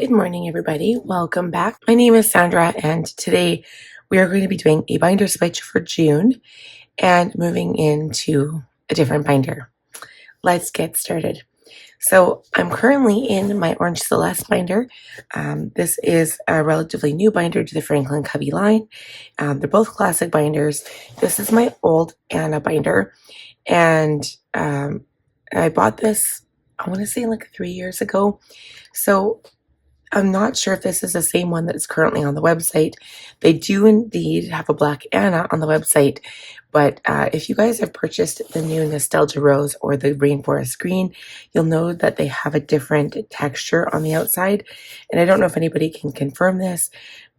Good morning, everybody. Welcome back. My name is Sandra, and today we are going to be doing a binder switch for June and moving into a different binder. Let's get started. So I'm currently in my Orange Celeste binder. This is a relatively new binder to the Franklin Covey line. They're both classic binders. This is my old Anna binder, and I bought this, I want to say like 3 years ago. So I'm not sure if this is the same one that is currently on the website. They do indeed have a Black Anna on the website, but if you guys have purchased the new Nostalgia Rose or the Rainforest Green, you'll know that they have a different texture on the outside. And I don't know if anybody can confirm this,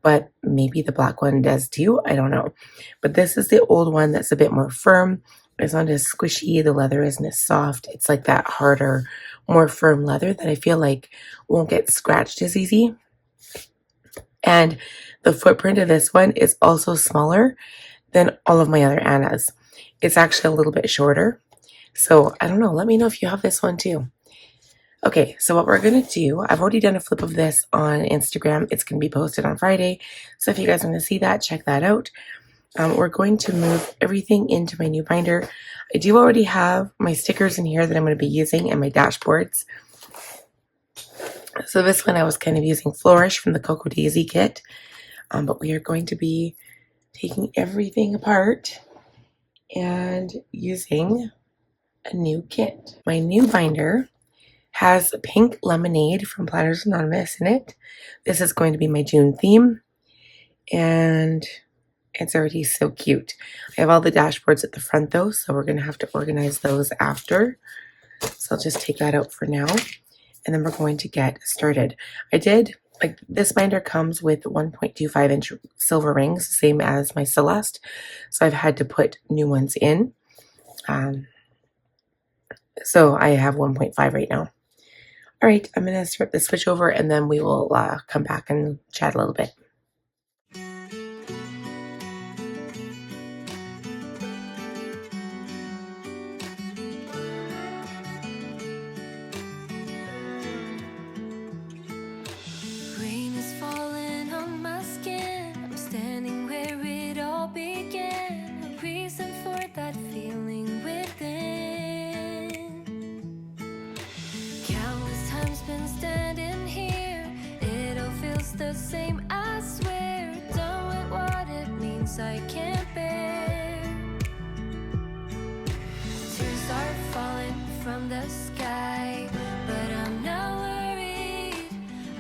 but maybe the black one does too. I don't know. But this is the old one that's a bit more firm. It's not as squishy. The leather isn't as soft. It's like that harder, more firm leather that I feel like won't get scratched as easy. And the footprint of this one is also smaller than all of my other Annas. It's actually a little bit shorter. So I don't know. Let me know if you have this one too. Okay, so what we're going to do, I've already done a flip of this on Instagram. It's going to be posted on Friday. So if you guys want to see that, check that out. We're going to move everything into my new binder. I do already have my stickers in here that I'm going to be using and my dashboards. So this one I was kind of using Flourish from the Cocoa Daisy kit. But we are going to be taking everything apart and using a new kit. My new binder has Pink Lemonade from Planners Anonymous in it. This is going to be my June theme. And it's already so cute. I have all the dashboards at the front though, so we're going to have to organize those after. So I'll just take that out for now. And then we're going to get started. This binder comes with 1.25 inch silver rings, same as my Celeste. So I've had to put new ones in. So I have 1.5 right now. All right, I'm going to start the switch over and then we will come back and chat a little bit. The same, I swear, done with what it means I can't bear. Tears are falling from the sky, but I'm not worried.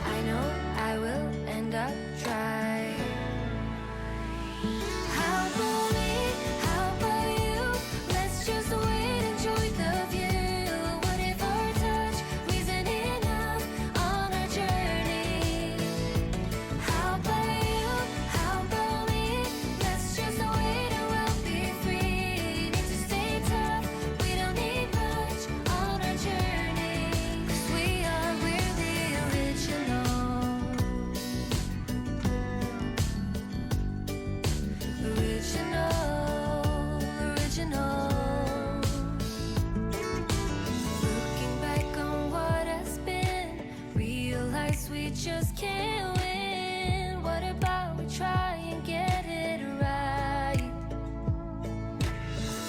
I know I will end up dry. How about me? How about you? Let's just wait, enjoy the view. What if our touch isn't enough on our journey? How about you? How about me? Let's just wait and we'll be free. Need to stay tough, we don't need much on our journey. 'Cause we're the original. Looking back on what has been, realize we just can't win. What about we try and get it right?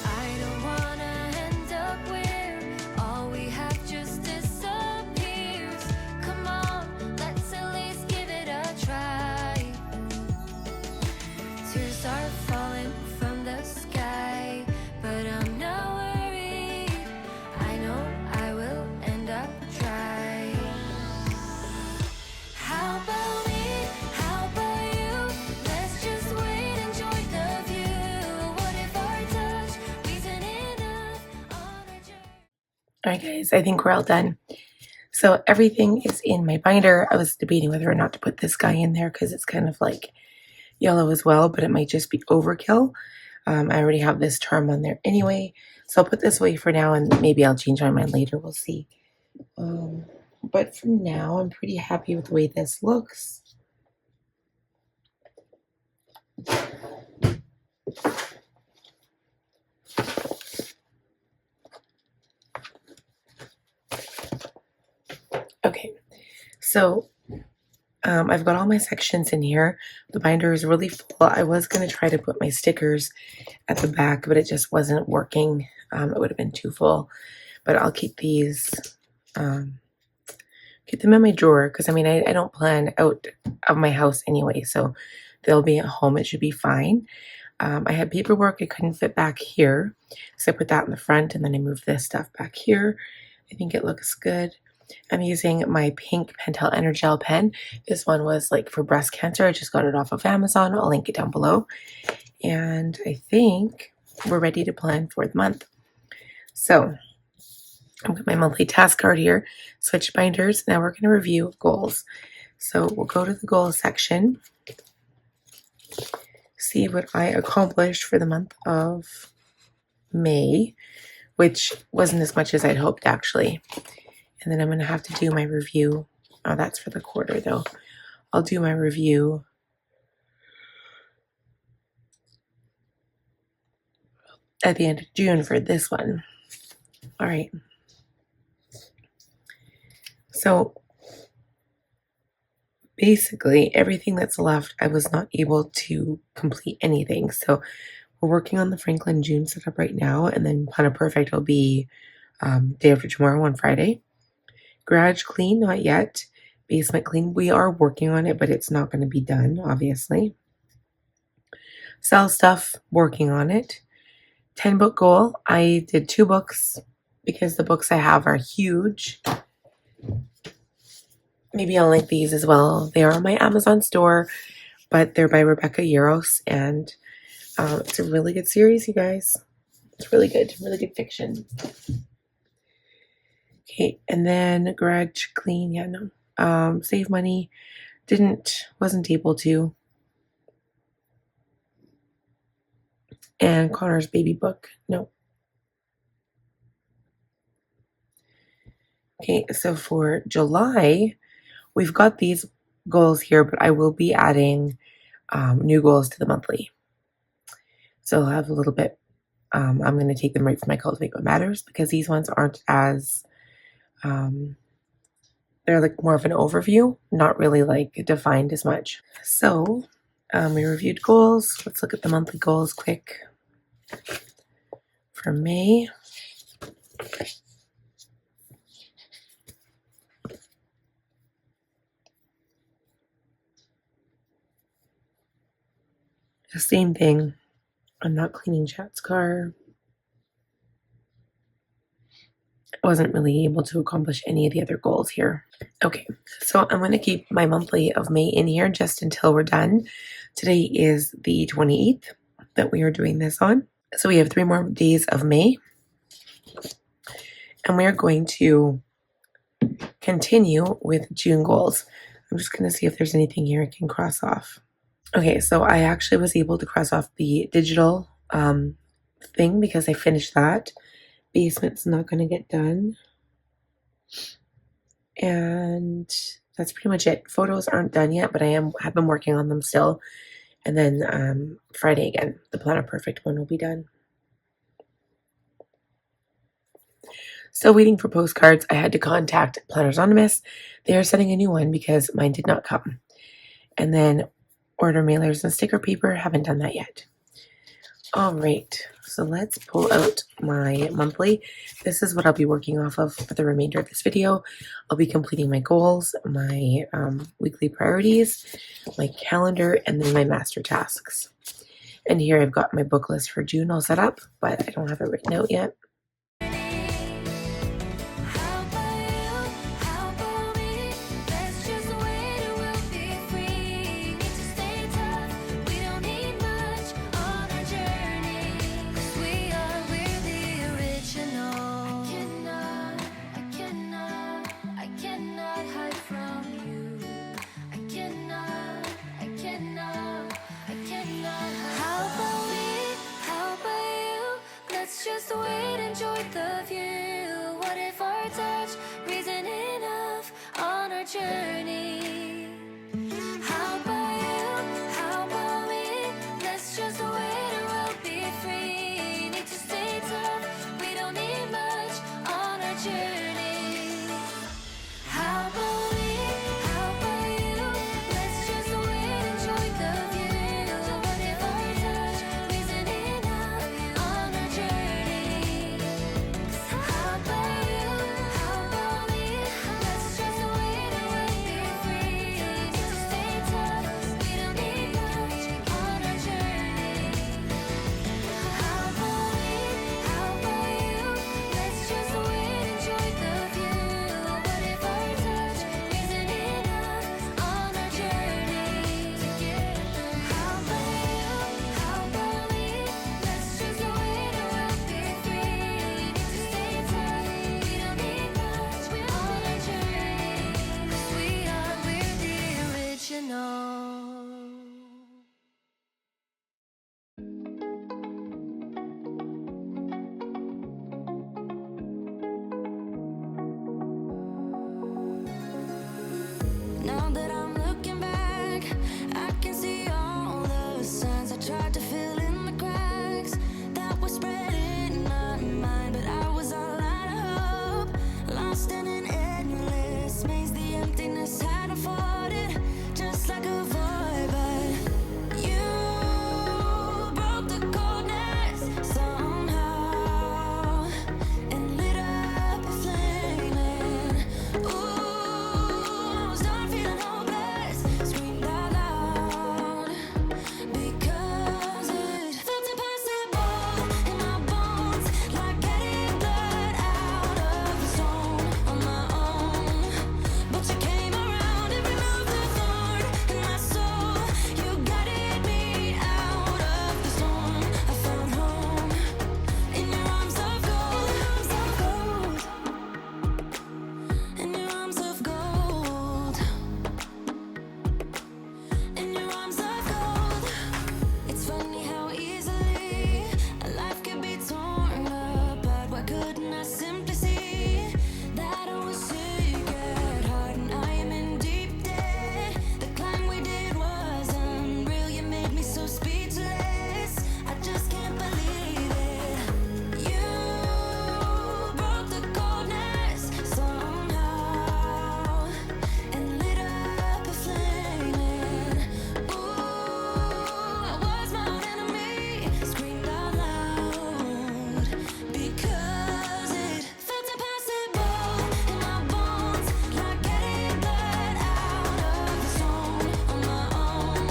I don't wanna end up where all we have just disappears. Come on, let's at least give it a try. Tears are falling from the sky, but I'm not worried. I know I will end up dry. How about me? How about you? Let's just wait, enjoy the view. What if our touch isn't enough on our journey? All right, guys, I think we're all done. So everything is in my binder. I was debating whether or not to put this guy in there because it's kind of like yellow as well, but it might just be overkill. I already have this charm on there anyway, so I'll put this away for now and maybe I'll change my mind later. We'll see. But for now, I'm pretty happy with the way this looks. Okay, so I've got all my sections in here. The binder is really full. I was going to try to put my stickers at the back, but it just wasn't working. It would have been too full. But I'll keep these, keep them in my drawer because I don't plan out of my house anyway, so they'll be at home. It should be fine. I had paperwork I couldn't fit back here, so I put that in the front, and then I moved this stuff back here. I think it looks good. I'm using my pink Pentel Energel pen. This one was like for breast cancer. I just got it off of Amazon. I'll link it down below. And I think we're ready to plan for the month. So I've got my monthly task card here, switch binders. Now we're going to review goals. So we'll go to the goals section, see what I accomplished for the month of May, which wasn't as much as I'd hoped actually. And then I'm going to have to do my review. Oh, that's for the quarter though. I'll do my review at the end of June for this one. All right. So basically everything that's left, I was not able to complete anything. So we're working on the Franklin June setup right now, and then Plan of Perfect will be day after tomorrow on Friday. Garage clean, not yet. Basement clean, we are working on it, but it's not going to be done, obviously. Sell stuff, working on it. 10-book goal, I did 2 books because the books I have are huge. Maybe I'll link these as well. They are on my Amazon store, but they're by Rebecca Yaros, and it's a really good series, you guys. It's really good fiction. Okay, and then garage clean, yeah, no. Save money, wasn't able to. And Connor's baby book, no. Okay, so for July, we've got these goals here, but I will be adding new goals to the monthly. So I'll have a little bit, I'm going to take them right from my Cultivate What Matters because these ones aren't as, they're like more of an overview, not really like defined as much. So we reviewed goals. Let's look at the monthly goals quick. For May, the same thing. I'm not cleaning Chat's car. I wasn't really able to accomplish any of the other goals here. Okay, so I'm going to keep my monthly of May in here just until we're done. Today is the 28th that we are doing this on. So we have 3 more days of May. And we are going to continue with June goals. I'm just going to see if there's anything here I can cross off. Okay, so I actually was able to cross off the digital thing because I finished that. Basement's not going to get done. And that's pretty much it. Photos aren't done yet, but I have been working on them still. And then Friday again, the Plan of Perfect one will be done. Still waiting for postcards. I had to contact Planners Anonymous. They are sending a new one because mine did not come. And then order mailers and sticker paper. Haven't done that yet. All right, so let's pull out my monthly. This is what I'll be working off of for the remainder of this video. I'll be completing my goals, my weekly priorities, my calendar, and then my master tasks. And here I've got my book list for June all set up, but I don't have it written out yet. tried to fill in the cracks that were spreading in my mind, but I was all out of hope, lost in an endless maze. The emptiness had unfolded just like a void, but you broke the coldness somehow and lit up a flame. And ooh, I was done feeling hopeless, screamed out loud because it felt impossible in my bones, like getting blood out of the stone on my own. But you came around and removed the thorn in my soul. You guided me out of the storm. I found home in your arms of gold, in your arms of gold, in your arms of gold. It's funny how easily a life can be torn apart. Why couldn't I simply see that I was sick at heart and I am in deep debt? The climb we did was unreal. You made me so speechless. I just can't believe it. You broke the coldness somehow and lit up a flame. And ooh, I was my own enemy, screamed out loud because it felt impossible in my bones, like getting blood out of the stone on my own.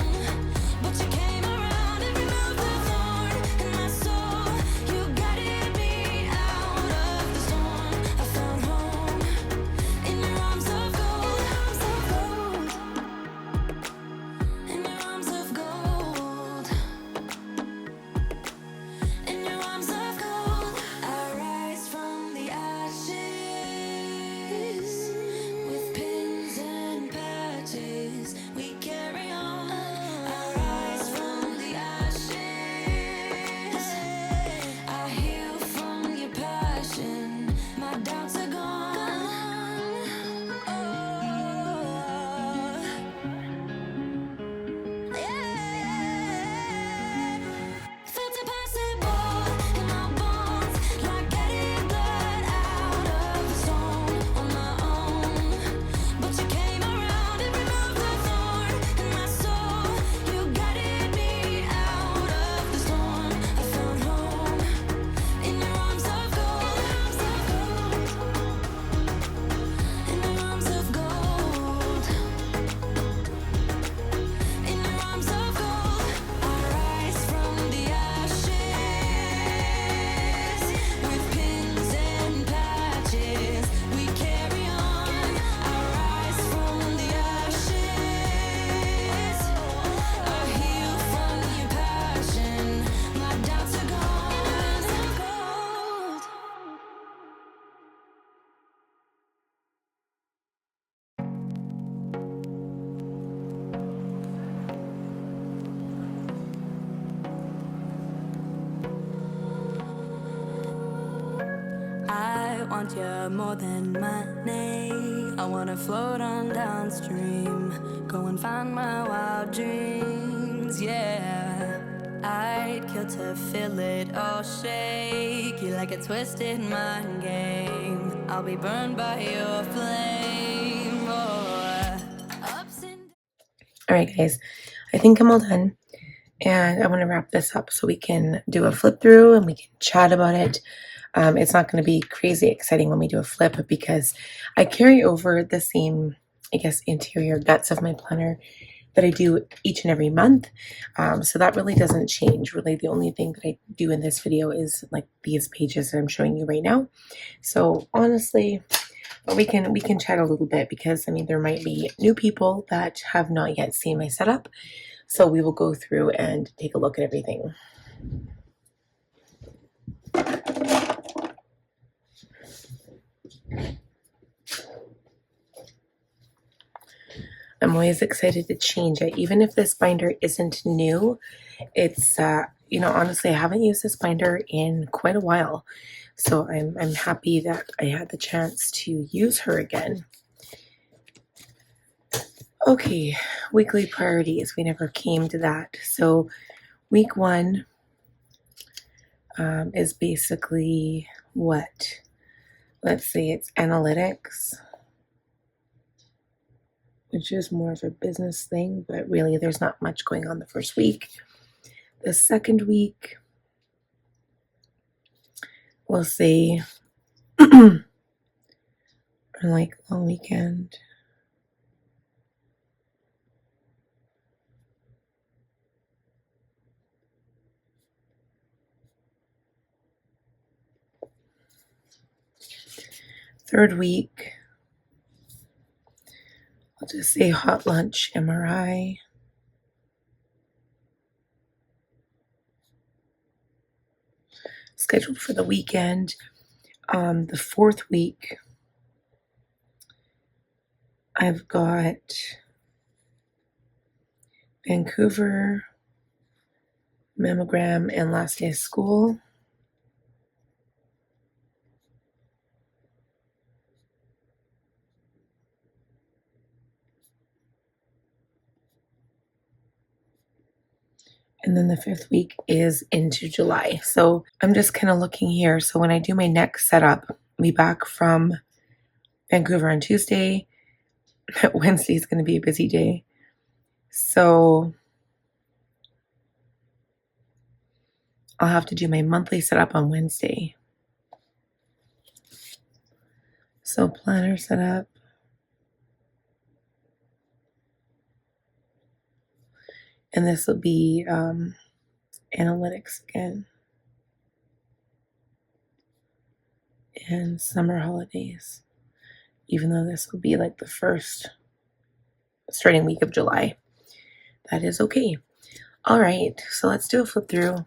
But you came around and removed the thorn in my soul. You guided me out of the storm. I found home in your arms of gold, in your arms of gold, in your arms of gold. I rise from the ashes with pins and patches. We carry on. I rise from the ashes. I heal from your passion. My doubts are gone. Oh, yeah. Felt impossible in my bones, like getting blood out of the stone on my own. But you came around and removed the thorn in my soul. You guided me out of the storm. I found home in your arms of gold, in your arms of gold, in your arms of gold. I rise from the ashes with pins and patches. We carry on. I rise from the ashes. I heal from your passion. My doubts are gone. Gold. I want you more than money. I wanna float on downstream, go and find my wild dreams. Yeah, I'd kill to feel it all shake you like a twisted mind game. I'll be burned by your flame. Oh, ups and All right, guys, I think I'm all done. And I want to wrap this up so we can do a flip through and we can chat about it. It's not going to be crazy exciting when we do a flip because I carry over the same, I guess, interior guts of my planner that I do each and every month. So that really doesn't change. Really, the only thing that I do in this video is like these pages that I'm showing you right now. So honestly, we can chat a little bit because I mean there might be new people that have not yet seen my setup. So we will go through and take a look at everything. I'm always excited to change it. Even if this binder isn't new, it's, honestly, I haven't used this binder in quite a while. So I'm happy that I had the chance to use her again. Okay, weekly priorities. We never came to that. So Week 1 is basically what? Let's see, it's analytics, which is more of a business thing, but really there's not much going on the first week. The second week, we'll see, like long weekend. Third week, I'll just say hot lunch, MRI. Scheduled for the weekend. The fourth week, I've got Vancouver, mammogram, and last day of school. And then the fifth week is into July. So I'm just kind of looking here. So when I do my next setup, I'll be back from Vancouver on Tuesday. Wednesday is going to be a busy day. So I'll have to do my monthly setup on Wednesday. So planner setup. And this will be analytics again. And summer holidays. Even though this will be like the first starting week of July. That is okay. All right, so let's do a flip through.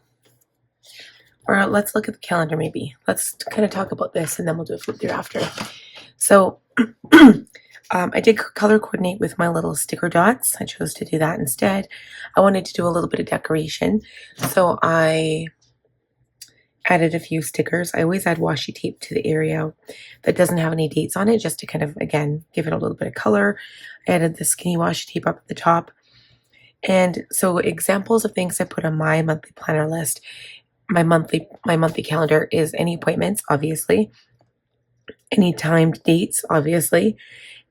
Or let's look at the calendar maybe. Let's kind of talk about this and then we'll do a flip through after. So I did color coordinate with my little sticker dots. I chose to do that instead. I wanted to do a little bit of decoration. So I added a few stickers. I always add washi tape to the area that doesn't have any dates on it, just to kind of, again, give it a little bit of color. I added the skinny washi tape up at the top. And so examples of things I put on my monthly planner list, my monthly calendar is any appointments, obviously, any timed dates, obviously,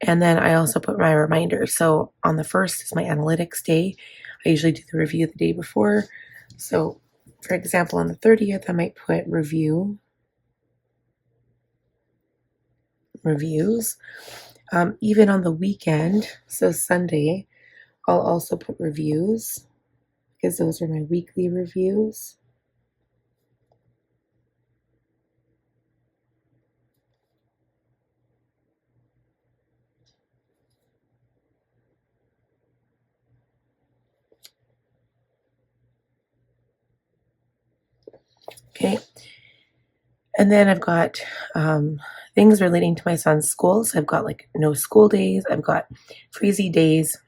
and then I also put my reminders. So on the 1st is my analytics day. I usually do the review the day before. So for example, on the 30th, I might put reviews. Even on the weekend, so Sunday, I'll also put reviews because those are my weekly reviews. Okay. And then I've got things relating to my son's school. So I've got like no school days. I've got freezy days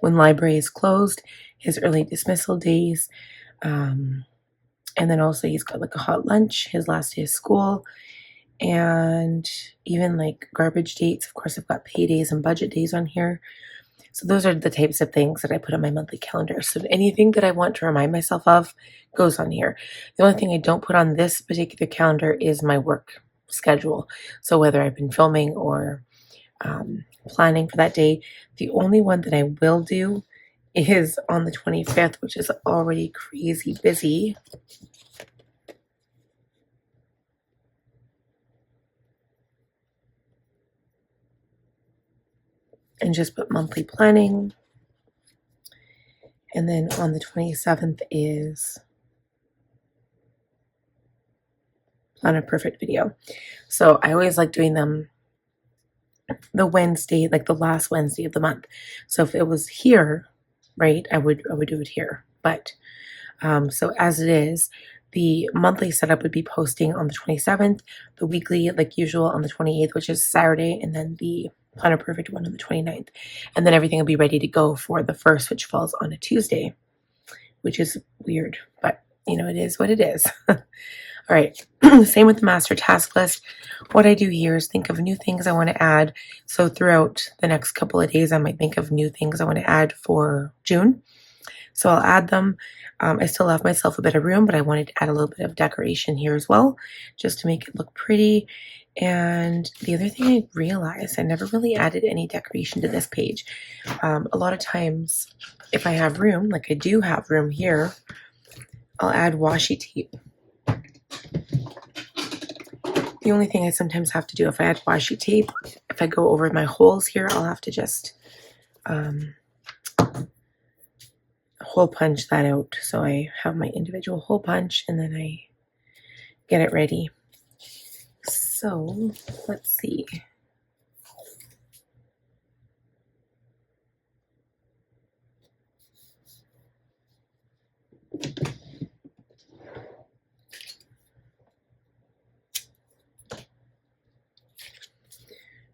when library is closed, his early dismissal days. And then also he's got like a hot lunch, his last day of school, and even like garbage dates. Of course, I've got paydays and budget days on here. So those are the types of things that I put on my monthly calendar. So anything that I want to remind myself of goes on here. The only thing I don't put on this particular calendar is my work schedule. So whether I've been filming or planning for that day, the only one that I will do is on the 25th, which is already crazy busy. And just put monthly planning. And then on the 27th is Planner Perfect video. So I always like doing them the Wednesday, like the last Wednesday of the month. So if it was here, right, I would do it here. But so as it is, the monthly setup would be posting on the 27th, the weekly, like usual, on the 28th, which is Saturday, and then the Planner Perfect one on the 29th. And then everything will be ready to go for the 1st, which falls on a Tuesday, which is weird, but you know, it is what it is. All right, same with the master task list. What I do here is think of new things I want to add. So throughout the next couple of days, I might think of new things I want to add for June. So I'll add them. I still left myself a bit of room, but I wanted to add a little bit of decoration here as well, just to make it look pretty. And the other thing I realized, I never really added any decoration to this page. A lot of times, if I have room, like I do have room here, I'll add washi tape. The only thing I sometimes have to do if I add washi tape, if I go over my holes here, I'll have to just hole punch that out. So I have my individual hole punch and then I get it ready. So let's see.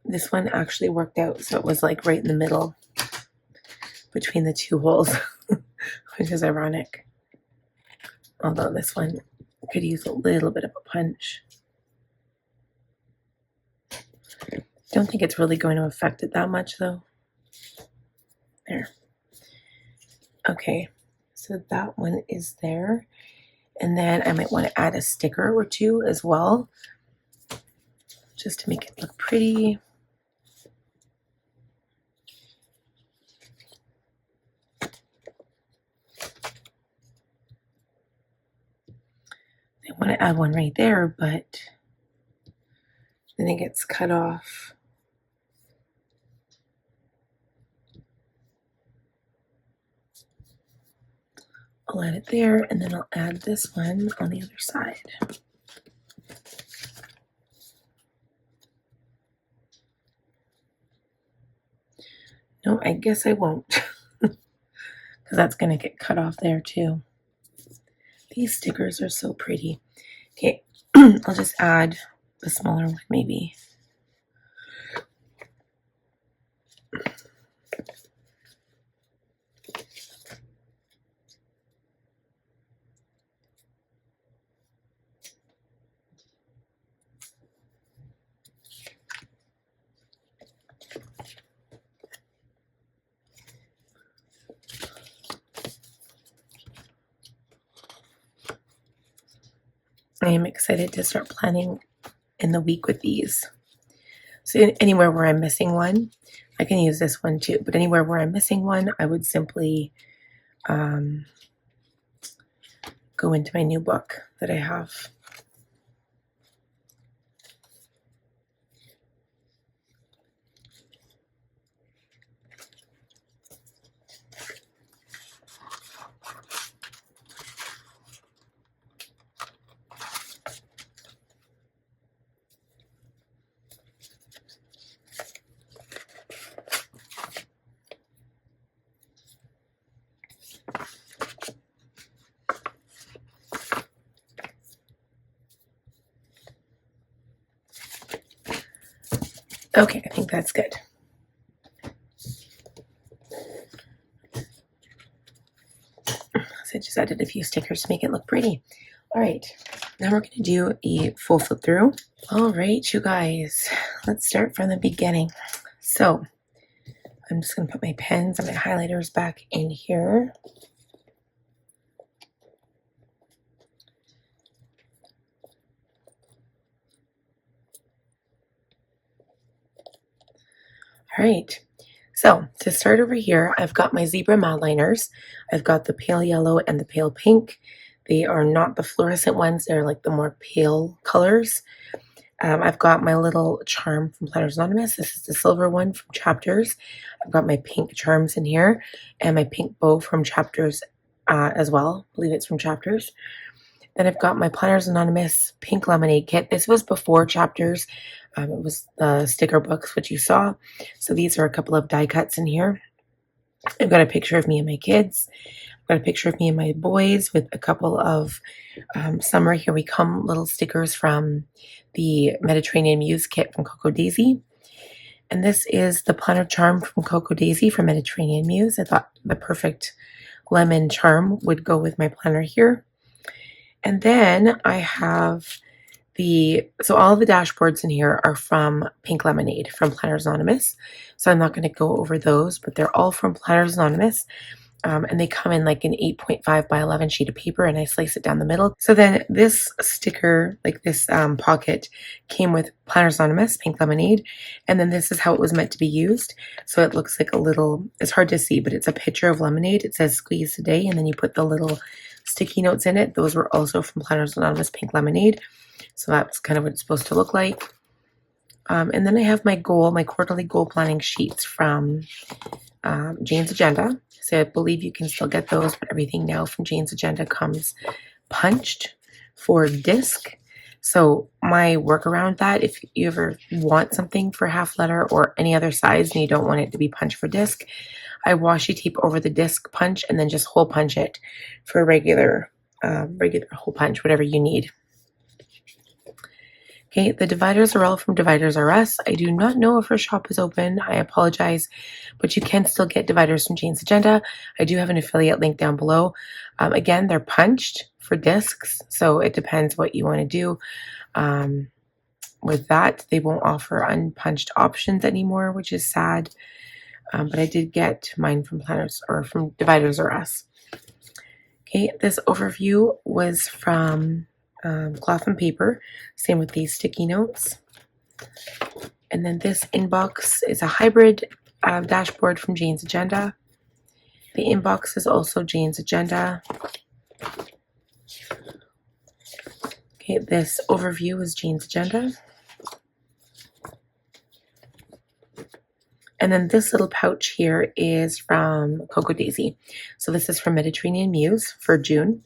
This one actually worked out, so it was like right in the middle between the two holes, which is ironic. Although this one could use a little bit of a punch. Don't think it's really going to affect it that much though. There. Okay, so that one is there. And then I might want to add a sticker or two as well, just to make it look pretty. I want to add one right there, but then it gets cut off. I'll add it there, and then I'll add this one on the other side. No, I guess I won't, because that's going to get cut off there too. These stickers are so pretty. Okay, I'll just add the smaller one maybe. I am excited to start planning in the week with these. So anywhere where I'm missing one, I can use this one too, but anywhere where I'm missing one, I would simply go into my new book that I have. Okay, I think that's good. So I just added a few stickers to make it look pretty. All right, now we're going to do a full flip through. All right, you guys, let's start from the beginning. So I'm just going to put my pens and my highlighters back in here. All right, so to start over here, I've got my zebra mad liners. I've got the pale yellow and the pale pink. They are not the fluorescent ones, they're like the more pale colors. I've got my little charm from Planners Anonymous. This is the silver one from Chapters. I've got my pink charms in here and my pink bow from Chapters as well. I believe it's from Chapters. Then I've got my Planners Anonymous pink lemonade kit. This was before Chapters. It was the sticker books, which you saw. So these are a couple of die cuts in here. I've got a picture of me and my kids. I've got a picture of me and my boys with a couple of Summer Here We Come little stickers from the Mediterranean Muse kit from Coco Daisy. And this is the planner charm from Coco Daisy from Mediterranean Muse. I thought the perfect lemon charm would go with my planner here. And then I have so all the dashboards in here are from Pink Lemonade from Planners Anonymous. So I'm not going to go over those, but they're all from Planners Anonymous. and they come in like an 8.5 by 11 sheet of paper, and I slice it down the middle. So then this sticker, like this pocket, came with Planners Anonymous Pink Lemonade, and then this is how it was meant to be used. So it looks like a little, it's hard to see, but it's a picture of lemonade. It says squeeze today, and then you put the little sticky notes in it. Those were also from Planners Anonymous Pink Lemonade. So that's kind of what it's supposed to look like. And then I have my quarterly goal planning sheets from Jane's Agenda. So I believe you can still get those, but everything now from Jane's Agenda comes punched for disc. So my work around that, if you ever want something for half letter or any other size and you don't want it to be punched for disc, I washi tape over the disc punch and then just hole punch it for a regular hole punch, whatever you need. Okay, the dividers are all from Dividers R Us. I do not know if her shop is open. I apologize, but you can still get dividers from Jane's Agenda. I do have an affiliate link down below. Again, they're punched for discs, so it depends what you want to do. With that, they won't offer unpunched options anymore, which is sad. But I did get mine from Dividers R Us. Okay, this overview was from Cloth and Paper. Same with these sticky notes. And then this inbox is a hybrid dashboard from Jane's Agenda. The inbox is also Jane's Agenda. Okay, this overview is Jane's Agenda. And then this little pouch here is from Cocoa Daisy. So this is from Mediterranean Muse for June.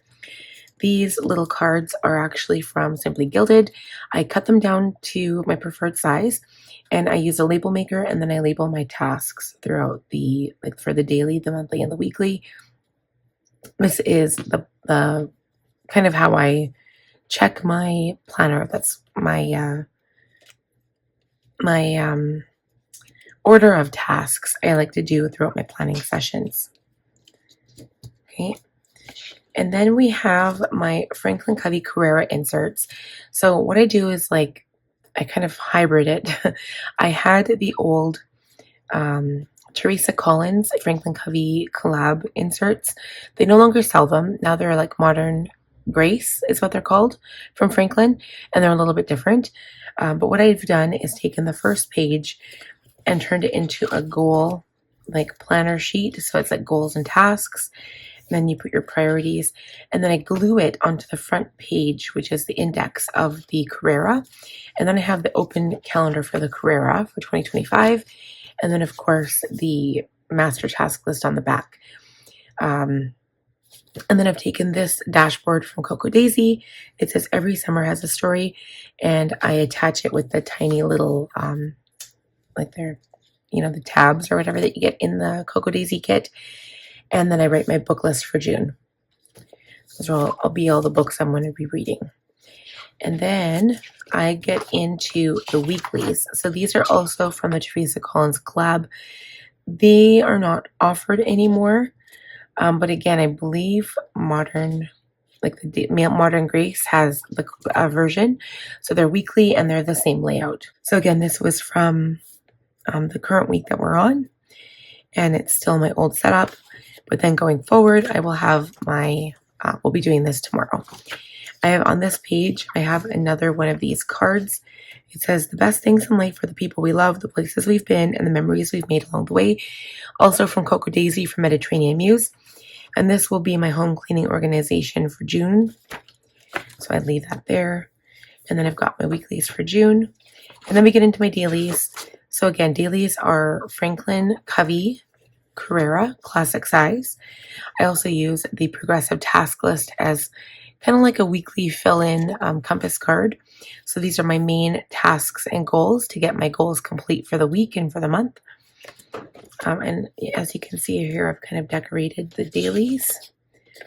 These little cards are actually from Simply Gilded. I cut them down to my preferred size, and I use a label maker, and then I label my tasks throughout like for the daily, the monthly, and the weekly. This is the kind of how I check my planner. That's my order of tasks I like to do throughout my planning sessions. Okay. And then we have my Franklin Covey Carrera inserts. So what I do is I kind of hybrid it. I had the old Teresa Collins Franklin Covey collab inserts. They no longer sell them. Now they're like Modern Grace is what they're called from Franklin. And they're a little bit different. But what I've done is taken the first page and turned it into a goal planner sheet. So it's like goals and tasks. Then you put your priorities, and then I glue it onto the front page, which is the index of the Carrera. And then I have the open calendar for the Carrera for 2025. And then, of course, the master task list on the back. And then I've taken this dashboard from Cocoa Daisy. It says every summer has a story, and I attach it with the tiny little, the tabs or whatever that you get in the Cocoa Daisy kit. And then I write my book list for June. Those will be all the books I'm going to be reading. And then I get into the weeklies. So these are also from the Teresa Collins collab. They are not offered anymore. But again, I believe Modern Grace has the version. So they're weekly and they're the same layout. So again, this was from the current week that we're on. And it's still my old setup. But then going forward, I will have we'll be doing this tomorrow. I have on this page, I have another one of these cards. It says the best things in life are the people we love, the places we've been, and the memories we've made along the way. Also from Cocoa Daisy from Mediterranean Muse. And this will be my home cleaning organization for June. So I leave that there. And then I've got my weeklies for June. And then we get into my dailies. So again, dailies are Franklin Covey Carrera classic size. I also use the progressive task list as kind of like a weekly fill-in compass card. So these are my main tasks and goals to get my goals complete for the week and for the month. And as you can see here, I've kind of decorated the dailies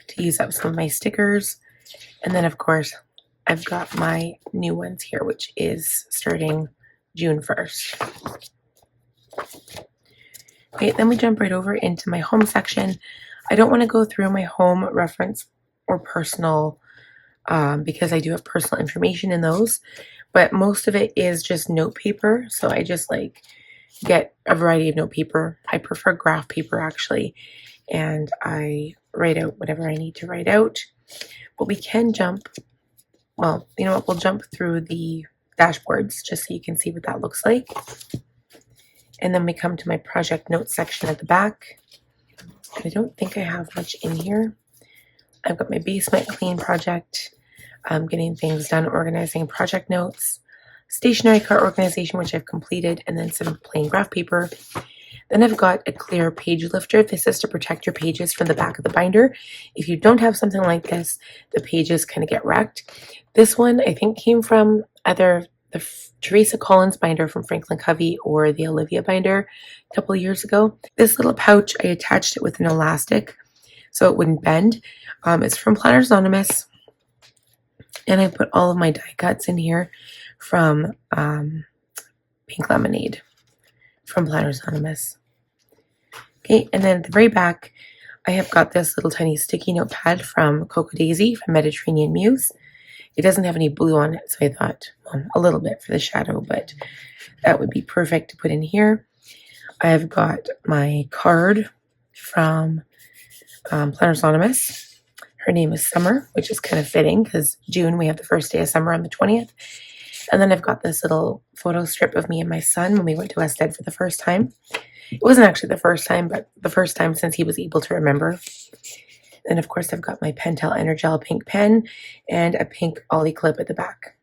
to use up some of my stickers. And then of course, I've got my new ones here, which is starting June 1st. Okay, then we jump right over into my home section. I don't want to go through my home reference or personal because I do have personal information in those, but most of it is just note paper. So I just get a variety of note paper. I prefer graph paper actually. and I write out whatever I need to write out. But we can jump, well, you know what, we'll jump through the dashboards just so you can see what that looks like. And then we come to my project notes section at the back. I don't think I have much in here. I've got my basement clean project, getting things done, organizing project notes, stationery cart organization, which I've completed, and then some plain graph paper. Then I've got a clear page lifter. This is to protect your pages from the back of the binder. If you don't have something like this, the pages kind of get wrecked. This one I think came from either the Teresa Collins binder from Franklin Covey or the Olivia binder a couple of years ago. This little pouch, I attached it with an elastic so it wouldn't bend. It's from Planners Anonymous, and I put all of my die cuts in here from Pink Lemonade from Planners Anonymous. Okay, and then at the very back, I have got this little tiny sticky notepad from Coco Daisy from Mediterranean Muse. It doesn't have any blue on it, so I thought, well, a little bit for the shadow, but that would be perfect to put in here. I've got my card from Planners Anonymous. Her name is Summer, which is kind of fitting because June, we have the first day of summer on the 20th. And then I've got this little photo strip of me and my son when we went to Wested for the first time. It wasn't actually the first time, but the first time since he was able to remember. And of course, I've got my Pentel Energel pink pen and a pink Ollie clip at the back.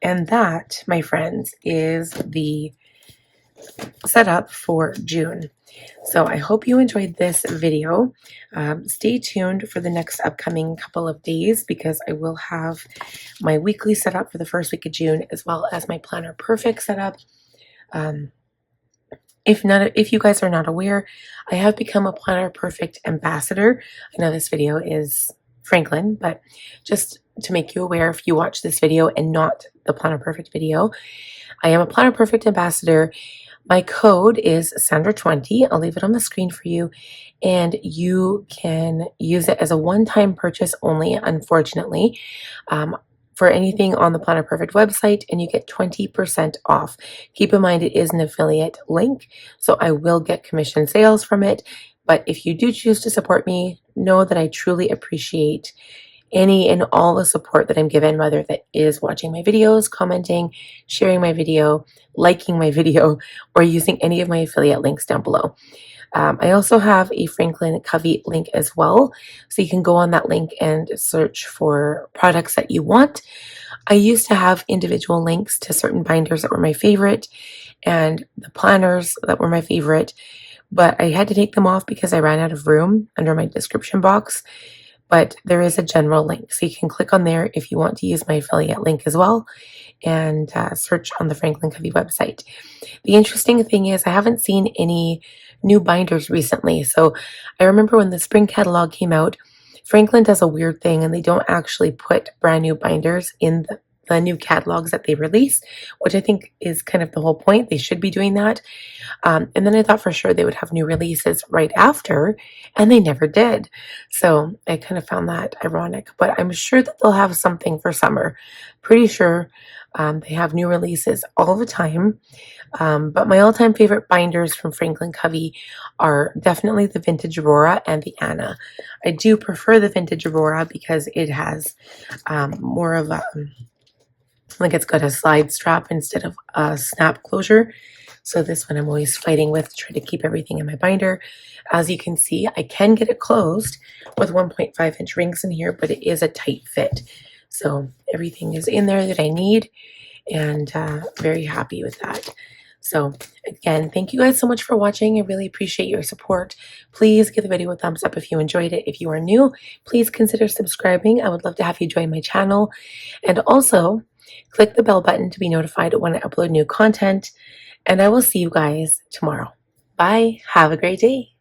And that, my friends, is the setup for June. So I hope you enjoyed this video. Stay tuned for the next upcoming couple of days because I will have my weekly setup for the first week of June as well as my Planner Perfect setup. If you guys are not aware, I have become a Planner Perfect ambassador. I know this video is Franklin, but just to make you aware, if you watch this video and not the Planner Perfect video, I am a Planner Perfect ambassador. My code is Sandra20. I'll leave it on the screen for you, and you can use it as a one-time purchase only, unfortunately, for anything on the Planner Perfect website, and you get 20% off. Keep in mind it is an affiliate link, so I will get commission sales from it, but if you do choose to support me, know that I truly appreciate any and all the support that I'm given, whether that is watching my videos, commenting, sharing my video, liking my video, or using any of my affiliate links down below. I also have a Franklin Covey link as well, so you can go on that link and search for products that you want. I used to have individual links to certain binders that were my favorite and the planners that were my favorite, but I had to take them off because I ran out of room under my description box. But there is a general link, so you can click on there if you want to use my affiliate link as well, and search on the Franklin Covey website. The interesting thing is I haven't seen any new binders recently. So I remember when the spring catalog came out, Franklin does a weird thing and they don't actually put brand new binders in the new catalogs that they release, which I think is kind of the whole point. They should be doing that. And then I thought for sure they would have new releases right after, and they never did. So I kind of found that ironic, but I'm sure that they'll have something for summer. Pretty sure they have new releases all the time. But my all-time favorite binders from Franklin Covey are definitely the Vintage Aurora and the Anna. I do prefer the Vintage Aurora because it has more of a, like it's got a slide strap instead of a snap closure. So this one I'm always fighting with to try to keep everything in my binder. As you can see, I can get it closed with 1.5-inch rings in here, but it is a tight fit. So everything is in there that I need, and very happy with that. So again, thank you guys so much for watching. I really appreciate your support. Please give the video a thumbs up if you enjoyed it. If you are new, please consider subscribing. I would love to have you join my channel. And also, click the bell button to be notified when I upload new content. And I will see you guys tomorrow. Bye. Have a great day.